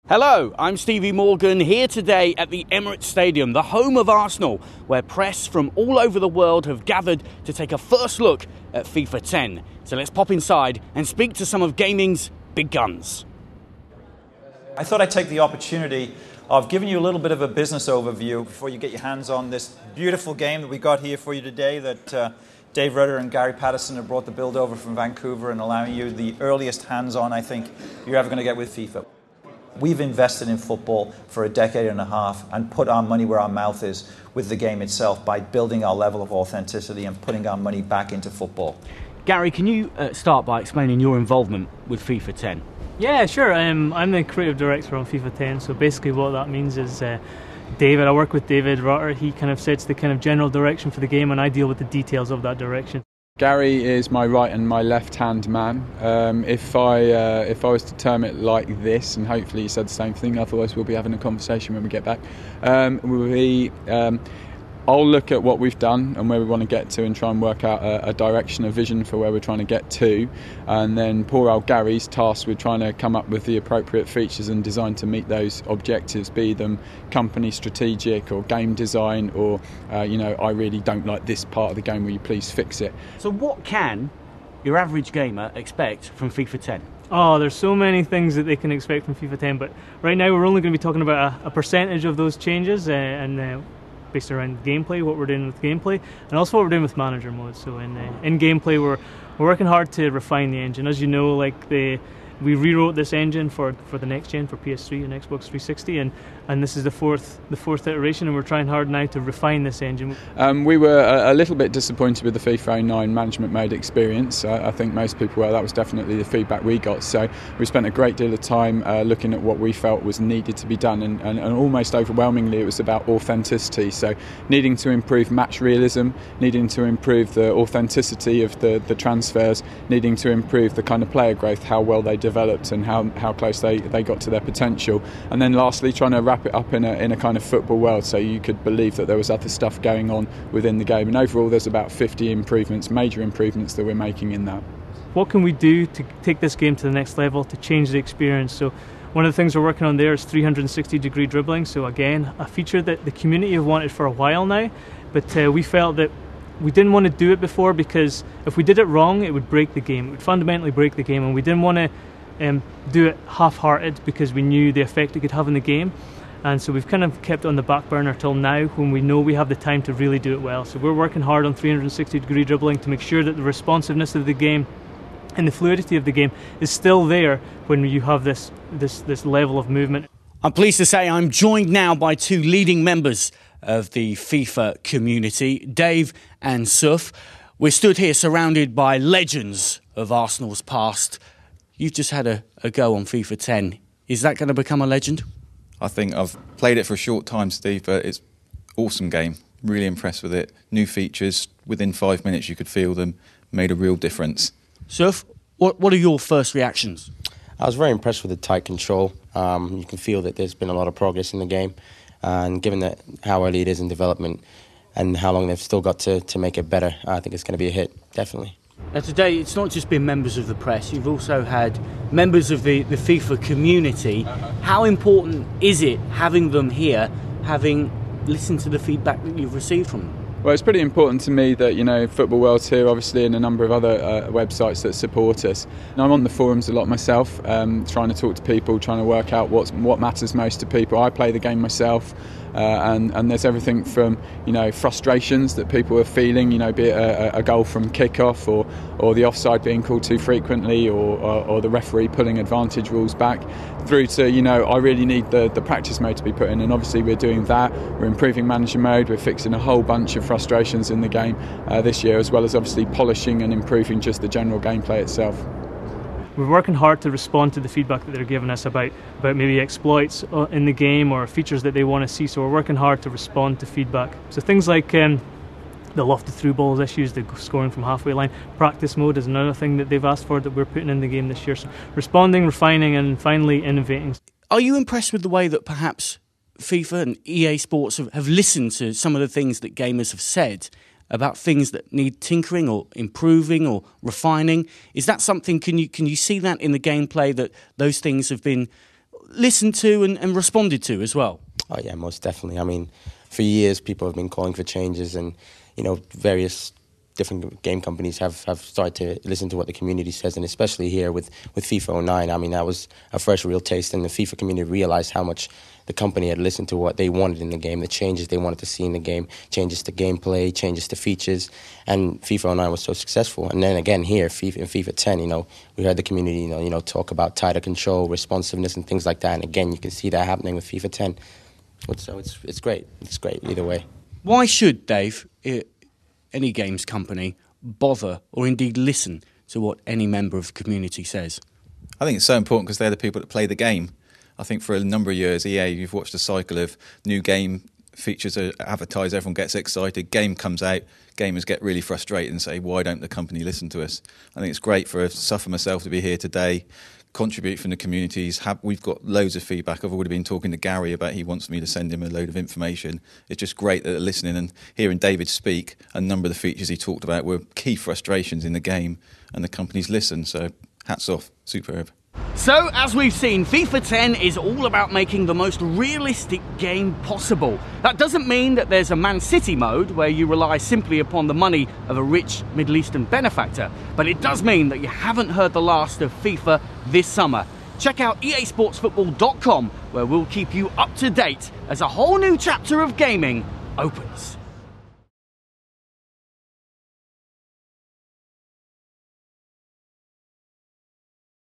Hello, I'm Stevie Morgan, here today at the Emirates Stadium, the home of Arsenal, where press from all over the world have gathered to take a first look at FIFA 10. So let's pop inside and speak to some of gaming's big guns. I thought I'd take the opportunity of giving you a little bit of a business overview before you get your hands on this beautiful game that we got here for you today that Dave Rutter and Gary Patterson have brought the build over from Vancouver and allowing you the earliest hands-on I think you're ever going to get with FIFA. We've invested in football for a decade and a half and put our money where our mouth is with the game itself by building our level of authenticity and putting our money back into football. Gary, can you start by explaining your involvement with FIFA 10? Yeah, sure. I'm the creative director on FIFA 10, so basically what that means is I work with David Rutter. He kind of sets the kind of general direction for the game and I deal with the details of that direction. Gary is my right and my left hand man. If I was to term it like this, and hopefully you said the same thing, otherwise we'll be having a conversation when we get back. I'll look at what we've done and where we want to get to and try and work out a direction, a vision for where we're trying to get to. And then poor old Gary's tasked with trying to come up with the appropriate features and design to meet those objectives, be them company strategic or game design or, I really don't like this part of the game, will you please fix it? So what can your average gamer expect from FIFA 10? Oh, there's so many things that they can expect from FIFA 10, but right now we're only going to be talking about a percentage of those changes based around gameplay, what we're doing with gameplay, and also what we're doing with manager mode. So in gameplay, we're working hard to refine the engine. As you know, we rewrote this engine for the next gen, for PS3 and Xbox 360, and this is the fourth iteration, and we're trying hard now to refine this engine. We were a little bit disappointed with the FIFA 09 management mode experience. I think most people were. That was definitely the feedback we got. So we spent a great deal of time looking at what we felt was needed to be done, and almost overwhelmingly it was about authenticity. So needing to improve match realism, needing to improve the authenticity of the transfers, needing to improve the kind of player growth, how well they developed and how close they got to their potential, and then lastly trying to wrap it up in a kind of football world so you could believe that there was other stuff going on within the game. And overall there's about 50 improvements, major improvements that we're making in that. What can we do to take this game to the next level, to change the experience? So one of the things we're working on there is 360-degree dribbling. So again, a feature that the community have wanted for a while now, but we felt that we didn't want to do it before because if we did it wrong it would break the game. It would fundamentally break the game, and we didn't want to do it half-hearted because we knew the effect it could have in the game. And so we've kind of kept it on the back burner till now when we know we have the time to really do it well. So we're working hard on 360-degree dribbling to make sure that the responsiveness of the game and the fluidity of the game is still there when you have this level of movement. I'm pleased to say I'm joined now by two leading members of the FIFA community, Dave and Suf. We're stood here surrounded by legends of Arsenal's past. You've just had a go on FIFA 10. Is that going to become a legend? I think I've played it for a short time, Steve, but it's an awesome game. Really impressed with it. New features. Within 5 minutes you could feel them. Made a real difference. Suf, what are your first reactions? I was very impressed with the tight control. You can feel that there's been a lot of progress in the game. And given that how early it is in development and how long they've still got to make it better, I think it's going to be a hit, definitely. Now today, it's not just been members of the press, you've also had members of the FIFA community. How important is it having them here, having listened to the feedback that you've received from them? Well, it's pretty important to me that, Football World's here, obviously, and a number of other websites that support us. And I'm on the forums a lot myself, trying to talk to people, trying to work out what matters most to people. I play the game myself, and there's everything from, frustrations that people are feeling, be it a goal from kick-off or the offside being called too frequently or the referee pulling advantage rules back, through to, I really need the practice mode to be put in. And obviously we're doing that. We're improving manager mode. We're fixing a whole bunch of frustrations in the game this year, as well as obviously polishing and improving just the general gameplay itself. We're working hard to respond to the feedback that they're giving us about maybe exploits in the game or features that they want to see. So we're working hard to respond to feedback. So things like the lofted through balls issues, the scoring from halfway line. Practice mode is another thing that they've asked for that we're putting in the game this year. So responding, refining, and finally innovating. Are you impressed with the way that perhaps FIFA and EA Sports have listened to some of the things that gamers have said about things that need tinkering or improving or refining? Is that something, can you see that in the gameplay, that those things have been listened to and responded to as well? Oh yeah, most definitely. I mean, for years people have been calling for changes, and various different game companies have started to listen to what the community says, and especially here with FIFA 09. I mean, that was a first real taste, and the FIFA community realized how much the company had listened to what they wanted in the game, the changes they wanted to see in the game, changes to gameplay, changes to features, and FIFA 09 was so successful. And then again here, in FIFA 10, we heard the community, talk about tighter control, responsiveness, and things like that. And again, you can see that happening with FIFA 10. So it's great. It's great either way. Why should, Dave, any games company bother or indeed listen to what any member of the community says? I think it's so important because they're the people that play the game. I think for a number of years, EA, you've watched a cycle of new game features are advertised, everyone gets excited, game comes out, gamers get really frustrated and say, why don't the company listen to us? I think it's great for Suf and myself to be here today, contribute from the communities. We've got loads of feedback. I've already been talking to Gary about he wants me to send him a load of information. It's just great that they're listening, and hearing David speak, a number of the features he talked about were key frustrations in the game, and the companies listen, so hats off, superb. So, as we've seen, FIFA 10 is all about making the most realistic game possible. That doesn't mean that there's a Man City mode where you rely simply upon the money of a rich Middle Eastern benefactor, but it does mean that you haven't heard the last of FIFA this summer. Check out easportsfootball.com, where we'll keep you up to date as a whole new chapter of gaming opens.